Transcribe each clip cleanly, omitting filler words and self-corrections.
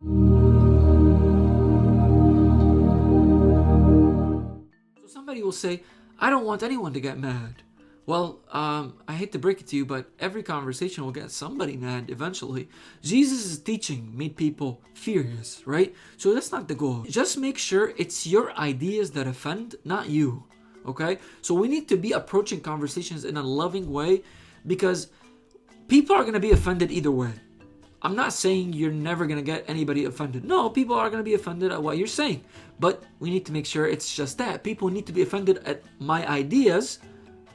So somebody will say, I don't want anyone to get mad. Well, I hate to break it to you, but every conversation will get somebody mad eventually. Jesus' teaching made people furious, right? So that's not the goal. Just make sure it's your ideas that offend, not you, okay? So we need to be approaching conversations in a loving way, because people are going to be offended either way. I'm not saying you're never going to get anybody offended. No, people are going to be offended at what you're saying. But we need to make sure it's just that. People need to be offended at my ideas,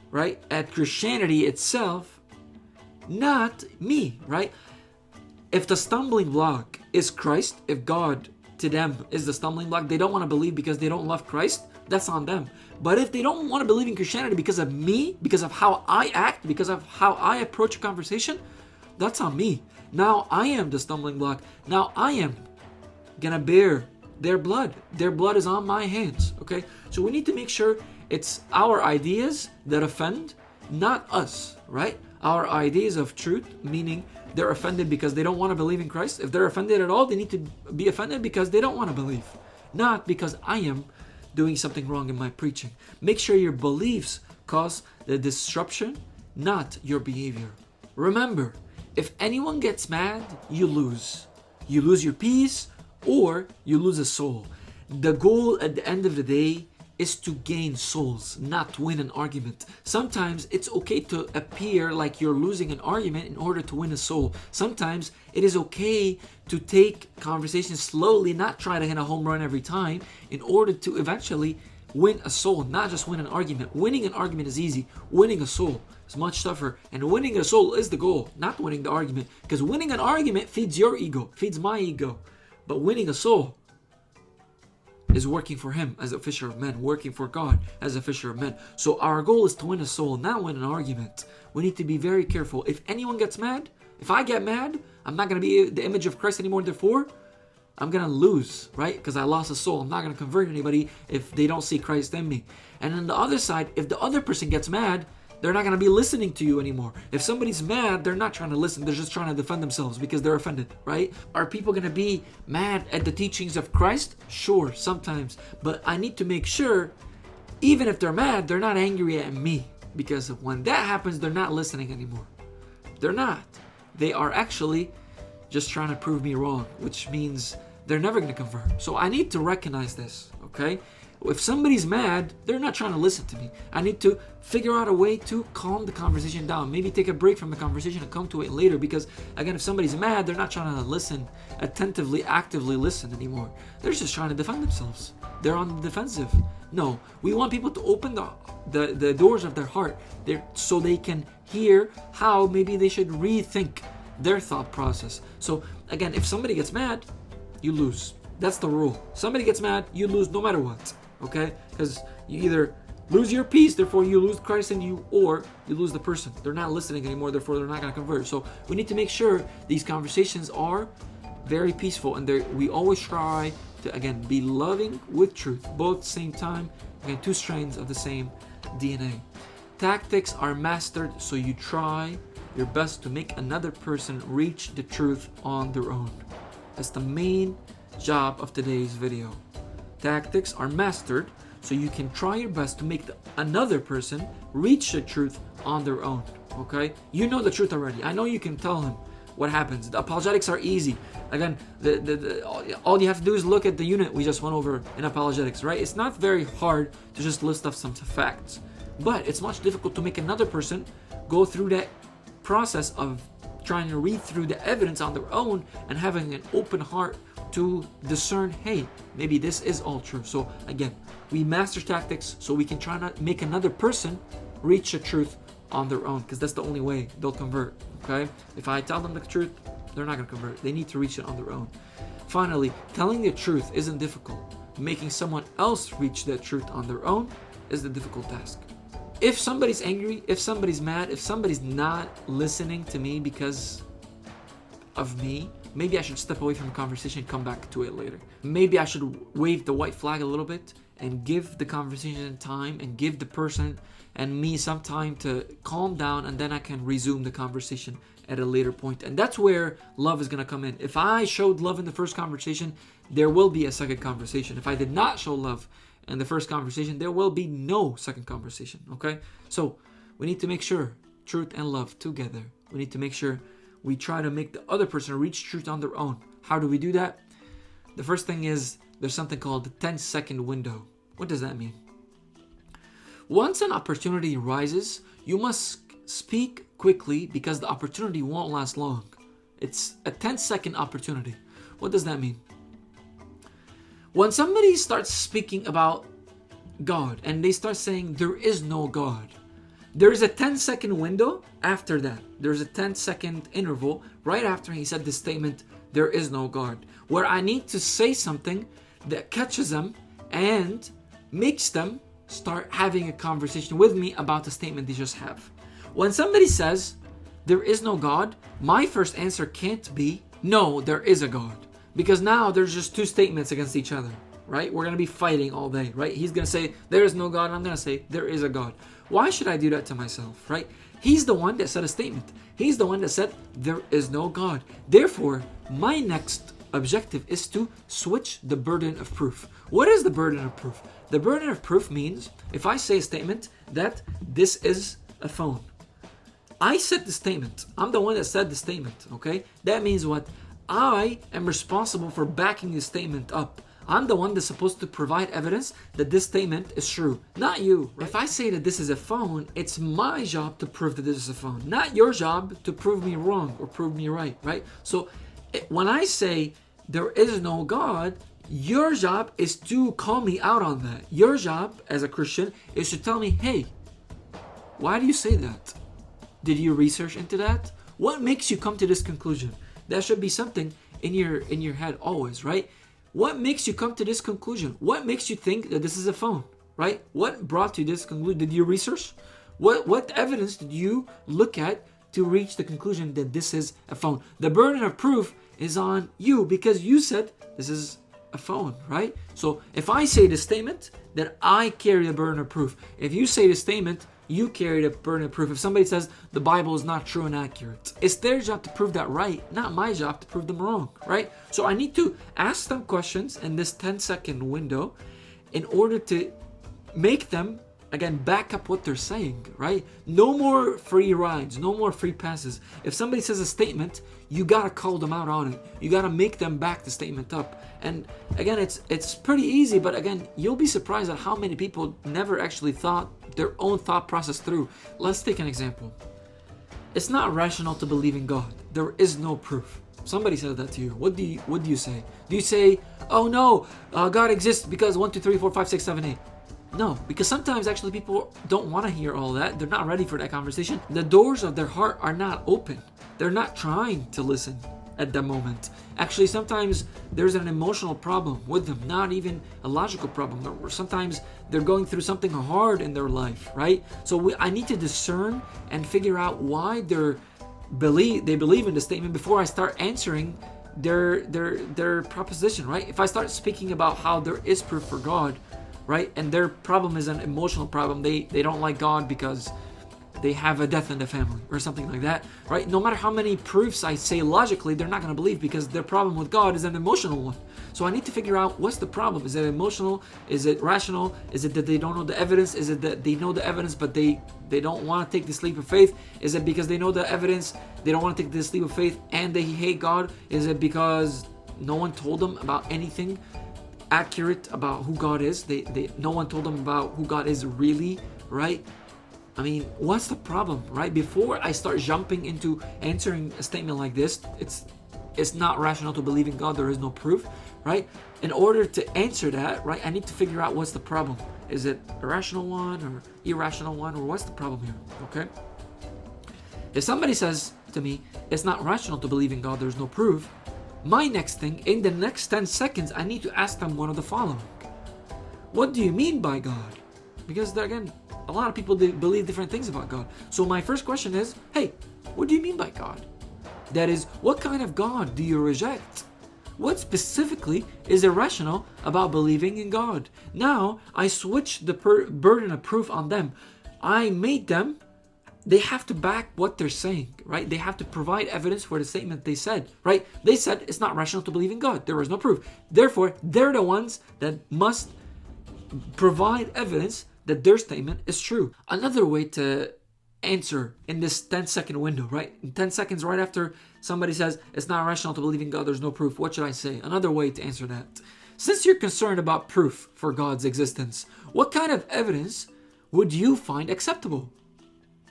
right? At Christianity itself, not me, right? If the stumbling block is Christ, if God to them is the stumbling block, they don't want to believe because they don't love Christ, that's on them. But if they don't want to believe in Christianity because of me, because of how I act, because of how I approach a conversation, that's on me. Now I am the stumbling block. Now I am gonna bear their blood. Their blood is on my hands, okay? So we need to make sure it's our ideas that offend, not us, right? Our ideas of truth, meaning they're offended because they don't want to believe in Christ. If they're offended at all, they need to be offended because they don't want to believe, not because I am doing something wrong in my preaching. Make sure your beliefs cause the disruption, not your behavior. Remember, if anyone gets mad, you lose. You lose your peace or you lose a soul. The goal at the end of the day is to gain souls, not win an argument. Sometimes it's okay to appear like you're losing an argument in order to win a soul. Sometimes it is okay to take conversations slowly, not try to hit a home run every time, in order to eventually win a soul, not just win an argument. Winning an argument is easy. Winning a soul is much tougher. And winning a soul is the goal, not winning the argument. Because winning an argument feeds your ego, feeds my ego. But winning a soul is working for him as a fisher of men, working for God as a fisher of men. So our goal is to win a soul, not win an argument. We need to be very careful. If anyone gets mad, if I get mad, I'm not going to be the image of Christ anymore. Therefore, I'm going to lose, right? Because I lost a soul. I'm not going to convert anybody if they don't see Christ in me. And on the other side, if the other person gets mad, they're not going to be listening to you anymore. If somebody's mad, they're not trying to listen. They're just trying to defend themselves because they're offended, right? Are people going to be mad at the teachings of Christ? Sure, sometimes. But I need to make sure, even if they're mad, they're not angry at me. Because when that happens, they're not listening anymore. They're not. They are actually just trying to prove me wrong, which means they're never going to convert. So I need to recognize this, okay? If somebody's mad, they're not trying to listen to me. I need to figure out a way to calm the conversation down. Maybe take a break from the conversation and come to it later. Because again, if somebody's mad, they're not trying to listen, attentively, actively listen anymore. They're just trying to defend themselves. They're on the defensive. No, we want people to open the doors of their heart so they can hear how maybe they should rethink their thought process. So again, if somebody gets mad, you lose. That's the rule. Somebody gets mad, you lose no matter what. Okay? Because you either lose your peace, therefore you lose Christ in you, or you lose the person. They're not listening anymore, therefore they're not going to convert. So we need to make sure these conversations are very peaceful, and we always try to, again, be loving with truth, both at the same time. Again, two strands of the same DNA. Tactics are mastered, so you try your best to make another person reach the truth on their own. That's the main job of today's video. Tactics are mastered, so you can try your best to make another person reach the truth on their own. Okay? You know the truth already. I know you can tell him what happens. The apologetics are easy. Again, all you have to do is look at the unit we just went over in apologetics, right? It's not very hard to just list off some facts, but it's much difficult to make another person go through that process of trying to read through the evidence on their own and having an open heart to discern, hey, maybe this is all true. So again, we master tactics so we can try to make another person reach the truth on their own, because that's the only way they'll convert. Okay? If I tell them the truth, they're not going to convert. They need to reach it on their own. Finally, telling the truth isn't difficult. Making someone else reach that truth on their own is the difficult task. If somebody's angry, if somebody's mad, if somebody's not listening to me because of me, maybe I should step away from the conversation and come back to it later. Maybe I should wave the white flag a little bit and give the conversation time and give the person and me some time to calm down, and then I can resume the conversation at a later point. And that's where love is going to come in. If I showed love in the first conversation, there will be a second conversation. If I did not show love in the first conversation, there will be no second conversation. Okay? So we need to make sure truth and love together. We need to make sure we try to make the other person reach truth on their own. How do we do that? The first thing is there's something called the 10-second window. What does that mean? Once an opportunity arises, you must speak quickly because the opportunity won't last long. It's a 10-second opportunity. What does that mean? When somebody starts speaking about God and they start saying there is no God, there is a 10-second window after that. There's a 10-second interval right after he said the statement, there is no God, where I need to say something that catches them and makes them start having a conversation with me about the statement they just have. When somebody says, there is no God, my first answer can't be, no, there is a God. Because now there's just two statements against each other, right? We're going to be fighting all day, right? He's going to say, there is no God, and I'm going to say, there is a God. Why should I do that to myself, right? He's the one that said a statement. He's the one that said, there is no God. Therefore, my next objective is to switch the burden of proof. What is the burden of proof? The burden of proof means if I say a statement that this is a phone. I said the statement. I'm the one that said the statement, okay? That means what? I am responsible for backing the statement up. I'm the one that's supposed to provide evidence that this statement is true, not you. Right? If I say that this is a phone, it's my job to prove that this is a phone, not your job to prove me wrong or prove me right, right? So when I say there is no God, your job is to call me out on that. Your job as a Christian is to tell me, hey, why do you say that? Did you research into that? What makes you come to this conclusion? That should be something in your head always, right? What makes you come to this conclusion? What makes you think that this is a phone, right? What brought you this conclusion? Did you research? What evidence did you look at to reach the conclusion that this is a phone? The burden of proof is on you because you said this is a phone, right? So if I say the statement, then I carry the burden of proof. If you say the statement, you carry the burden of proof. If somebody says the Bible is not true and accurate, it's their job to prove that right, not my job to prove them wrong, right? So I need to ask them questions in this 10-second window in order to make them, again, back up what they're saying, right? No more free rides, no more free passes. If somebody says a statement, you gotta call them out on it. You gotta make them back the statement up. And again, it's pretty easy, but again, you'll be surprised at how many people never actually thought their own thought process through. Let's take an example. It's not rational to believe in God. There is no proof. Somebody said that to you. What do you say? Do you say, oh no, God exists because 1, 2, 3, 4, 5, 6, 7, 8? No, because sometimes actually people don't want to hear all that. They're not ready for that conversation. The doors of their heart are not open. They're not trying to listen at the moment. Actually, sometimes there's an emotional problem with them, not even a logical problem. Or sometimes they're going through something hard in their life, right? So I need to discern and figure out why they believe in the statement before I start answering their proposition, right? If I start speaking about how there is proof for God, right, and their problem is an emotional problem, they don't like God because they have a death in the family or something like that, right? No matter how many proofs I say logically, they're not going to believe because their problem with God is an emotional one. So I need to figure out what's the problem. Is it emotional? Is it rational? Is it that they don't know the evidence? Is it that they know the evidence but they don't want to take this leap of faith? Is it because they know the evidence, they don't want to take this leap of faith and they hate God? Is it because no one told them about anything accurate about who God is? No one told them about who God is really, right? I mean, what's the problem, right? Before I start jumping into answering a statement like this, it's not rational to believe in God, there is no proof, right? In order to answer that, right, I need to figure out what's the problem. Is it a rational one or irrational one, or what's the problem here, okay? If somebody says to me, it's not rational to believe in God, there's no proof, my next thing, in the next 10 seconds, I need to ask them one of the following. What do you mean by God? Because again, a lot of people believe different things about God. So my first question is, hey, what do you mean by God? That is, what kind of God do you reject? What specifically is irrational about believing in God? Now, I switched the burden of proof on them. I made them they have to back what they're saying, right? They have to provide evidence for the statement they said, right? They said it's not rational to believe in God. There was no proof. Therefore, they're the ones that must provide evidence that their statement is true. Another way to answer in this 10-second window, right? In 10 seconds right after somebody says it's not rational to believe in God, there's no proof, what should I say? Another way to answer that. Since you're concerned about proof for God's existence, what kind of evidence would you find acceptable?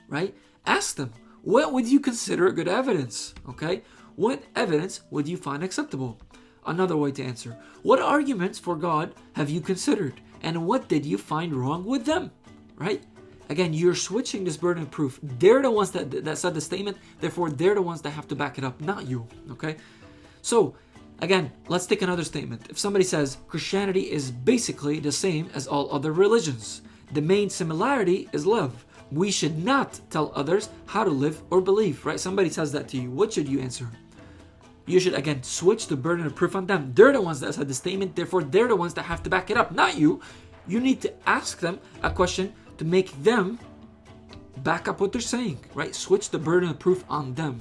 Right? Ask them, what would you consider good evidence? Okay? What evidence would you find acceptable? Another way to answer, what arguments for God have you considered? And what did you find wrong with them? Right? Again, you're switching this burden of proof. They're the ones that said the statement, therefore they're the ones that have to back it up, not you. Okay? So, again, let's take another statement. If somebody says Christianity is basically the same as all other religions, the main similarity is love. We should not tell others how to live or believe, right? Somebody says that to you. What should you answer? You should, again, switch the burden of proof on them. They're the ones that said the statement, therefore they're the ones that have to back it up, not you. You need to ask them a question to make them back up what they're saying, right? Switch the burden of proof on them.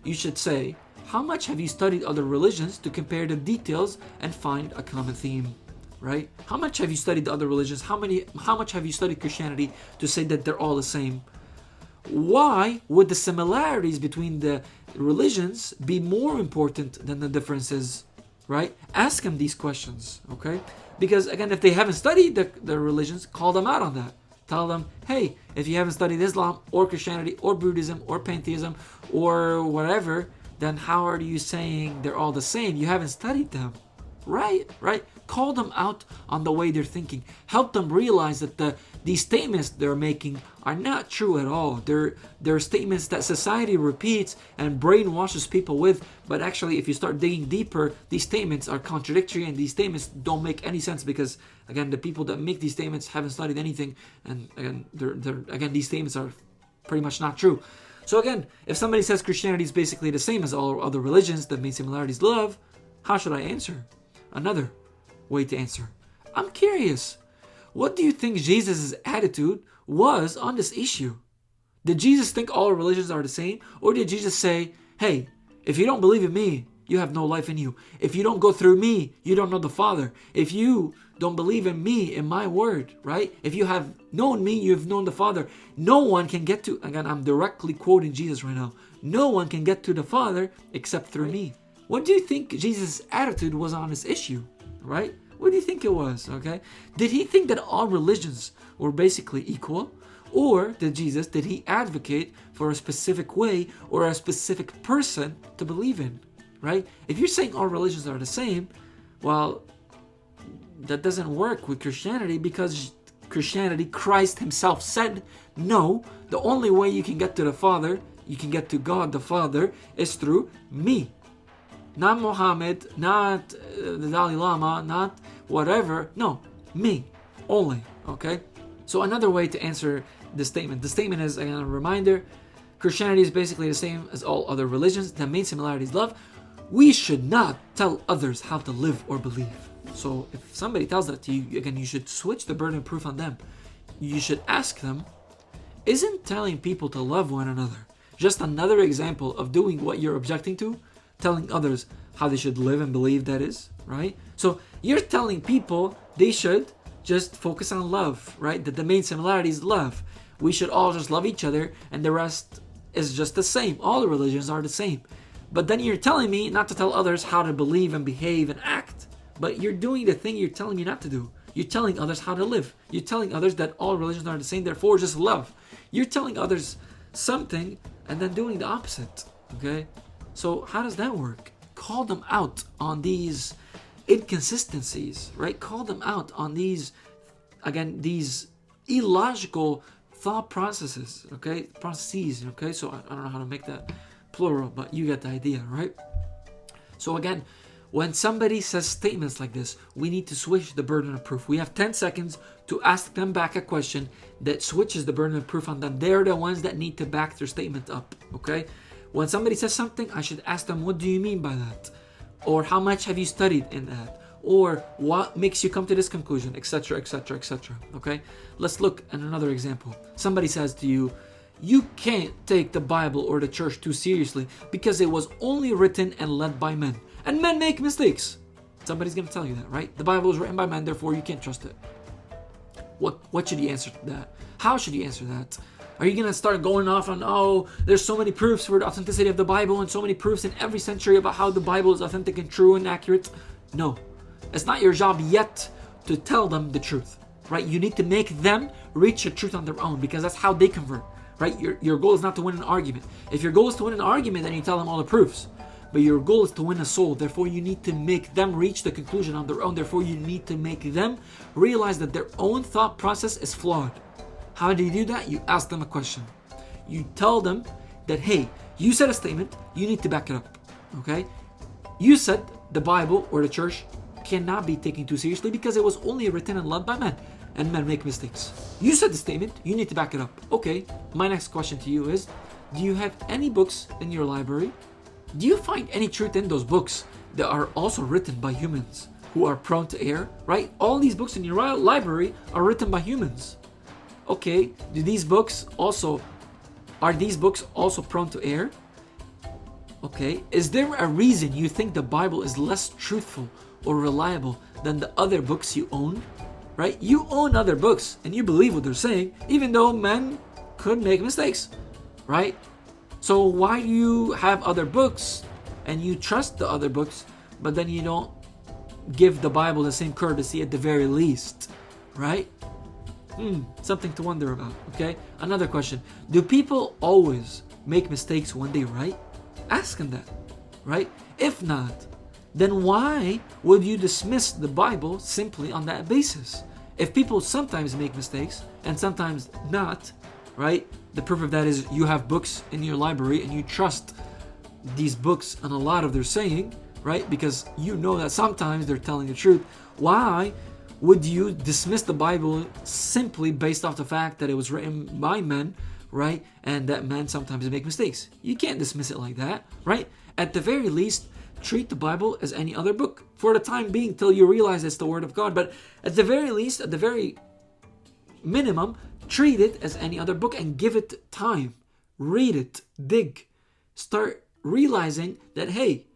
You should say, how much have you studied other religions to compare the details and find a common theme? Right? How much have you studied the other religions? How much have you studied Christianity to say that they're all the same? Why would the similarities between the religions be more important than the differences? Right? Ask them these questions, okay? Because again, if they haven't studied the religions, call them out on that. Tell them, hey, if you haven't studied Islam or Christianity or Buddhism or pantheism or whatever, then how are you saying they're all the same? You haven't studied them. Right? Call them out on the way they're thinking. Help them realize that these statements they're making are not true at all. They're statements that society repeats and brainwashes people with. But actually, if you start digging deeper, these statements are contradictory and these statements don't make any sense because, again, the people that make these statements haven't studied anything. And again, these statements are pretty much not true. So again, if somebody says Christianity is basically the same as all other religions, the main similarity is love, how should I answer? Another way to answer. I'm curious. What do you think Jesus' attitude was on this issue? Did Jesus think all religions are the same? Or did Jesus say, hey, if you don't believe in me, you have no life in you. If you don't go through me, you don't know the Father. If you don't believe in me, in my word, right? If you have known me, you have known the Father. No one can get to, again, I'm directly quoting Jesus right now. No one can get to the Father except through me. What do you think Jesus' attitude was on this issue, right? What do you think it was, okay? Did he think that all religions were basically equal? Or did he advocate for a specific way or a specific person to believe in, right? If you're saying all religions are the same, well, that doesn't work with Christianity because Christianity, Christ himself said, no, the only way you can get to the Father, you can get to God the Father, is through me. Not Muhammad, not the Dalai Lama, not whatever. No, me only. Okay? So another way to answer this statement. The statement is, again, a reminder, Christianity is basically the same as all other religions. The main similarity is love. We should not tell others how to live or believe. So if somebody tells that to you, again, you should switch the burden of proof on them. You should ask them, isn't telling people to love one another just another example of doing what you're objecting to? Telling others how they should live and believe, that is, right? So you're telling people they should just focus on love, right? That the main similarity is love. We should all just love each other and the rest is just the same. All the religions are the same. But then you're telling me not to tell others how to believe and behave and act. But you're doing the thing you're telling me not to do. You're telling others how to live. You're telling others that all religions are the same, therefore just love. You're telling others something and then doing the opposite, okay? So how does that work? Call them out on these inconsistencies, right? Call them out on these, again, these illogical thought processes, okay? Processes, okay? So I don't know how to make that plural, but you get the idea, right? So again, when somebody says statements like this, we need to switch the burden of proof. We have 10 seconds to ask them back a question that switches the burden of proof on them. They're the ones that need to back their statement up, okay? When somebody says something, I should ask them, what do you mean by that? Or how much have you studied in that? Or what makes you come to this conclusion, etc., etc., etc., okay? Let's look at another example. Somebody says to you, You can't take the Bible or the church too seriously because it was only written and led by men. And men make mistakes. Somebody's going to tell you that, right? The Bible is written by men, therefore you can't trust it. What should you answer to that? How should you answer that? Are you going to start going off on, oh, there's so many proofs for the authenticity of the Bible and so many proofs in every century about how the Bible is authentic and true and accurate? No. It's not your job yet to tell them the truth, right? You need to make them reach the truth on their own because that's how they convert, right? Your goal is not to win an argument. If your goal is to win an argument, then you tell them all the proofs. But your goal is to win a soul. Therefore, you need to make them reach the conclusion on their own. Therefore, you need to make them realize that their own thought process is flawed. How do you do that? You ask them a question. You tell them that, hey, you said a statement, you need to back it up, okay? You said the Bible or the church cannot be taken too seriously because it was only written and led by men, and men make mistakes. You said the statement, you need to back it up. Okay, my next question to you is, do you have any books in your library? Do you find any truth in those books that are also written by humans who are prone to error, right? All these books in your library are written by humans. Okay, are these books also prone to error? Okay, is there a reason you think the Bible is less truthful or reliable than the other books you own? Right? You own other books and you believe what they're saying, even though men could make mistakes, right? So why do you have other books and you trust the other books, but then you don't give the Bible the same courtesy at the very least, right? Something to wonder about, okay? Another question. Do people always make mistakes when they write? Ask them that, right? If not, then why would you dismiss the Bible simply on that basis? If people sometimes make mistakes and sometimes not, right? The proof of that is you have books in your library and you trust these books and a lot of their saying, right? Because you know that sometimes they're telling the truth. Why would you dismiss the Bible simply based off the fact that it was written by men, right? And that men sometimes make mistakes. You can't dismiss it like that, right? At the very least, treat the Bible as any other book for the time being till you realize it's the Word of God. But at the very least, at the very minimum, treat it as any other book and give it time. Read it, dig, start realizing that, hey,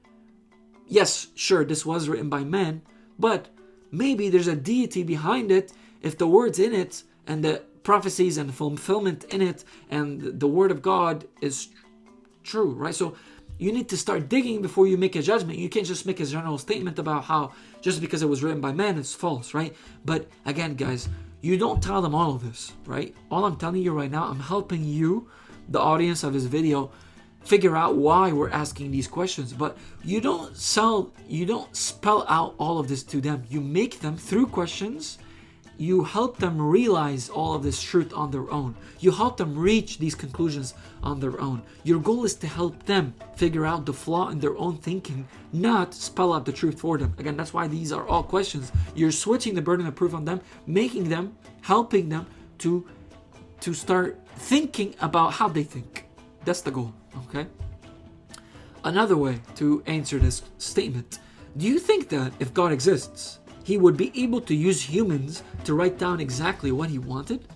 yes, sure, this was written by men, but maybe there's a deity behind it if the words in it and the prophecies and fulfillment in it and the Word of God is true, right? So you need to start digging before you make a judgment. You can't just make a general statement about how just because it was written by men, it's false, right? But again, guys, you don't tell them all of this, right? All I'm telling you right now, I'm helping you, the audience of this video, figure out why we're asking these questions. But you don't spell out all of this to them. You make them through questions. You help them realize all of this truth on their own. You help them reach these conclusions on their own. Your goal is to help them figure out the flaw in their own thinking, not spell out the truth for them. Again, that's why these are all questions. You're switching the burden of proof on them, making them, helping them to start thinking about how they think. That's the goal, okay? Another way to answer this statement. Do you think that if God exists, He would be able to use humans to write down exactly what He wanted?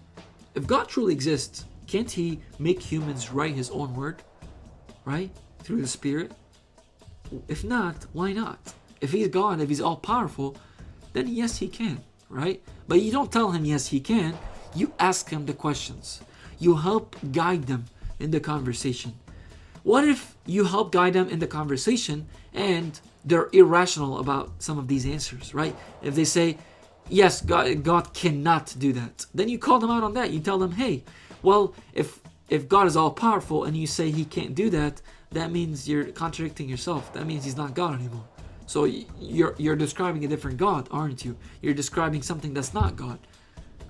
If God truly exists, can't He make humans write His own word? Right? Through the Spirit? If not, why not? If He's God, if He's all-powerful, then yes, He can, right? But you don't tell Him yes, He can. You ask Him the questions. You help guide them in the conversation. What if you help guide them in the conversation and they're irrational about some of these answers, right? If they say, yes, God cannot do that, then you call them out on that. You tell them, hey, well, if God is all-powerful and you say He can't do that, that means you're contradicting yourself. That means He's not God anymore. So you're describing a different God, aren't you? You're describing something that's not God,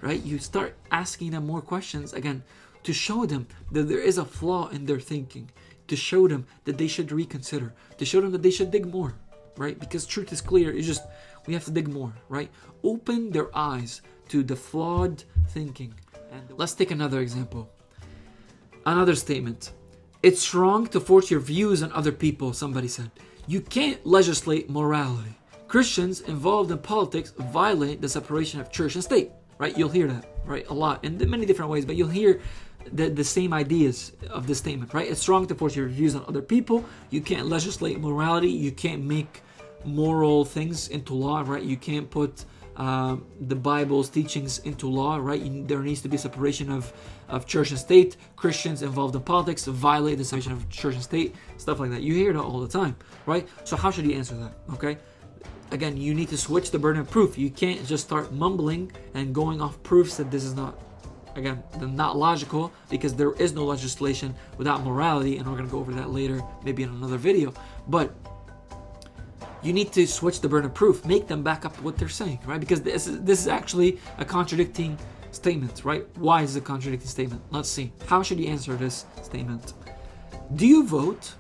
right? You start asking them more questions, again, to show them that there is a flaw in their thinking, to show them that they should reconsider, to show them that they should dig more, right? Because truth is clear. It's just, we have to dig more, right? Open their eyes to the flawed thinking. And let's take another example. Another statement. It's wrong to force your views on other people, somebody said. You can't legislate morality. Christians involved in politics violate the separation of church and state, right? You'll hear that, right? A lot, in many different ways, but you'll hear the same ideas of the statement, right? It's wrong to force your views on other people. You can't legislate morality. You can't make moral things into law, right? You can't put the Bible's teachings into law, right? There needs to be separation of church and state. Christians involved in politics violate the separation of church and state, stuff like that. You hear that all the time, right? So how should you answer that? Okay, again, you need to switch the burden of proof. You can't just start mumbling and going off proofs that this is not, again, not logical, because there is no legislation without morality, and we're going to go over that later, maybe in another video. But you need to switch the burden of proof, make them back up what they're saying, right? Because this is actually a contradicting statement, right? Why is it a contradicting statement? Let's see. How should you answer this statement? Do you vote?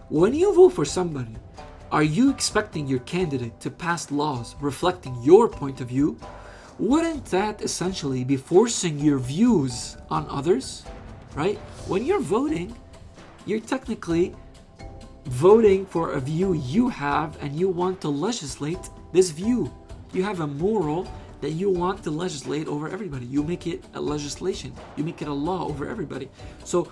When you vote for somebody, are you expecting your candidate to pass laws reflecting your point of view? Wouldn't that essentially be forcing your views on others, right? When you're voting, you're technically voting for a view you have, and you want to legislate this view. You have a moral that you want to legislate over everybody. You make it a legislation. You make it a law over everybody. So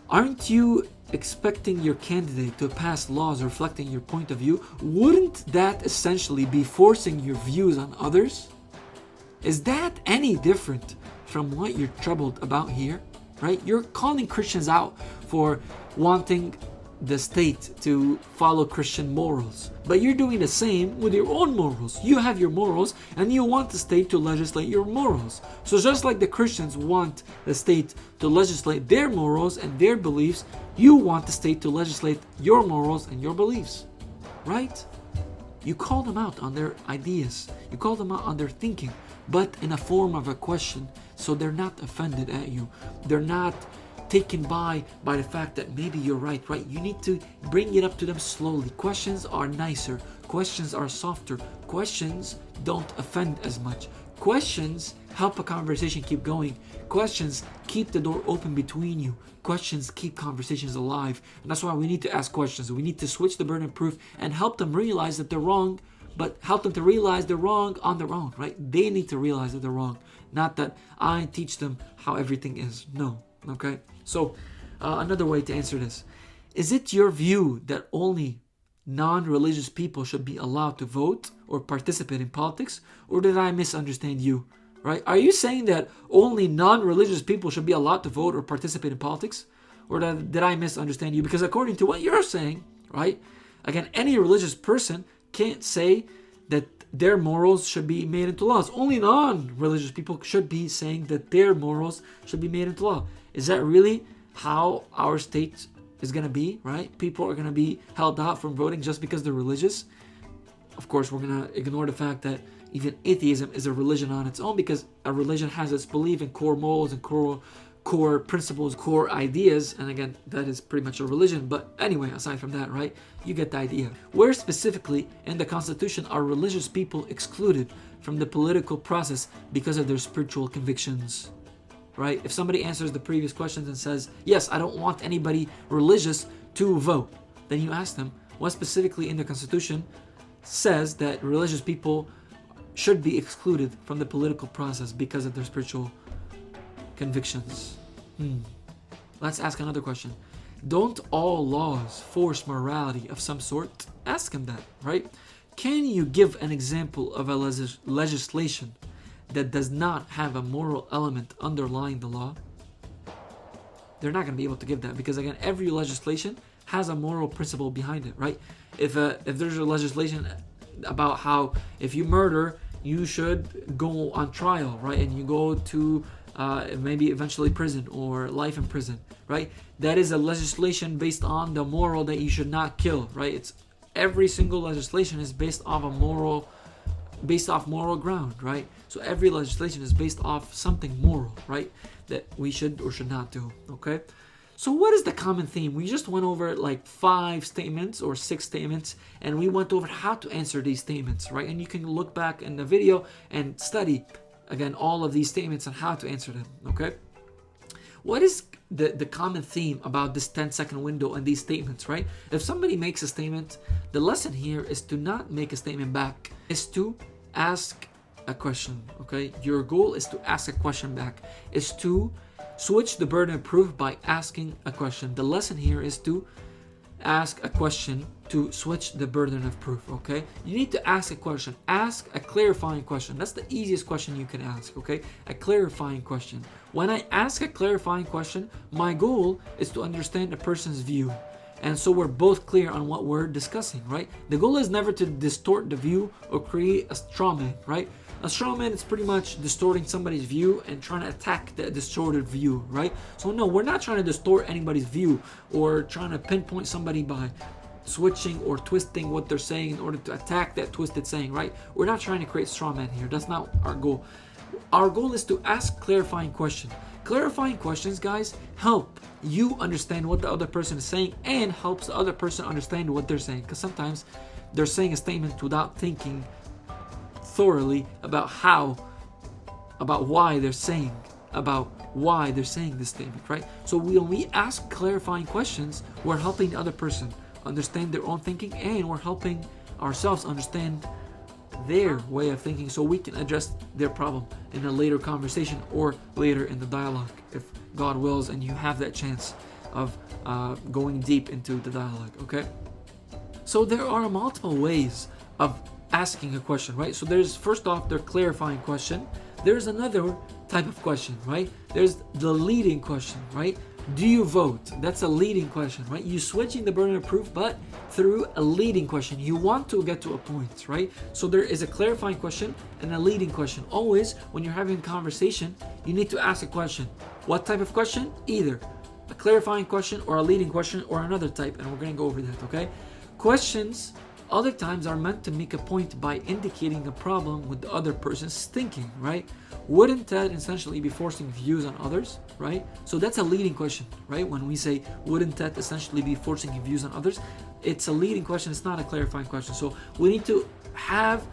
aren't you expecting your candidate to pass laws reflecting your point of view? Wouldn't that essentially be forcing your views on others? Is that any different from what you're troubled about here, right? You're calling Christians out for wanting the state to follow Christian morals, but you're doing the same with your own morals. You have your morals, and you want the state to legislate your morals. So just like the Christians want the state to legislate their morals and their beliefs, you want the state to legislate your morals and your beliefs, right? You call them out on their ideas. You call them out on their thinking, but in a form of a question, so they're not offended at you. They're not taken by the fact that maybe you're right? You need to bring it up to them slowly. Questions are nicer. Questions are softer. Questions don't offend as much. Questions help a conversation keep going. Questions keep the door open between you. Questions keep conversations alive. And that's why we need to ask questions. We need to switch the burden of proof and help them realize that they're wrong, but help them to realize they're wrong on their own, right? They need to realize that they're wrong. Not that I teach them how everything is. No. Okay? So, another way to answer this. Is it your view that only non-religious people should be allowed to vote or participate in politics? Or did I misunderstand you? Right? Are you saying that only non-religious people should be allowed to vote or participate in politics? Or did I misunderstand you? Because according to what you're saying, right? Again, any religious person can't say that their morals should be made into laws. Only non-religious people should be saying that their morals should be made into law. Is that really how our state is going to be, right? People are going to be held out from voting just because they're religious. Of course, we're going to ignore the fact that even atheism is a religion on its own, because a religion has its belief in core morals and core principles, core ideas. And again, that is pretty much a religion. But anyway, aside from that, right, you get the idea. Where specifically in the Constitution are religious people excluded from the political process because of their spiritual convictions? Right? If somebody answers the previous questions and says, yes, I don't want anybody religious to vote, then you ask them, what specifically in the Constitution says that religious people should be excluded from the political process because of their spiritual convictions? Let's ask another question. Don't all laws force morality of some sort? Ask them that, right? Can you give an example of a legislation that does not have a moral element underlying the law? They're not going to be able to give that, because again, every legislation has a moral principle behind it, right? If there's a legislation about how if you murder, you should go on trial, right? And you go to maybe eventually prison or life in prison, right? That is a legislation based on the moral that you should not kill, right? It's every single legislation is based off moral ground, right? So every legislation is based off something moral, right? That we should or should not do, okay? So what is the common theme? We just went over like 5 statements or 6 statements, and we went over how to answer these statements, right? And you can look back in the video and study, again, all of these statements and how to answer them, okay? What is the common theme about this 10-second window and these statements, right? If somebody makes a statement, the lesson here is to not make a statement back, is to ask a question, okay? Your goal is to ask a question back, is to Switch the burden of proof by asking a question. The lesson here is to ask a question to switch the burden of proof, okay? You need to ask a question. Ask a clarifying question. That's the easiest question you can ask, okay? A clarifying question. When I ask a clarifying question, my goal is to understand a person's view. And so we're both clear on what we're discussing, right? The goal is never to distort the view or create a straw man, right? A straw man is pretty much distorting somebody's view and trying to attack the distorted view, right? So no, we're not trying to distort anybody's view or trying to pinpoint somebody by switching or twisting what they're saying in order to attack that twisted saying, right? We're not trying to create straw man here. That's not our goal. Our goal is to ask clarifying questions. Clarifying questions, guys, help you understand what the other person is saying and helps the other person understand what they're saying. Because sometimes they're saying a statement without thinking thoroughly about why they're saying this statement, right? So when we ask clarifying questions, we're helping the other person understand their own thinking, and we're helping ourselves understand their way of thinking so we can address their problem in a later conversation or later in the dialogue, if God wills and you have that chance of going deep into the dialogue, okay? So there are multiple ways of asking a question, right? So there's, first off, the clarifying question. There's another type of question, right? There's the leading question, right? Do you vote? That's a leading question, right? You switching the burden of proof, but through a leading question. You want to get to a point, right? So there is a clarifying question and a leading question. Always, when you're having a conversation, you need to ask a question. What type of question? Either a clarifying question or a leading question or another type, and we're going to go over that, okay? Questions other times are meant to make a point by indicating a problem with the other person's thinking, right? Wouldn't that essentially be forcing views on others, right? So that's a leading question, right? When we say, wouldn't that essentially be forcing views on others? It's a leading question, it's not a clarifying question. So we need to have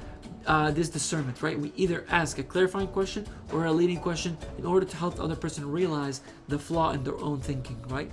this discernment, right? We either ask a clarifying question or a leading question in order to help the other person realize the flaw in their own thinking, right?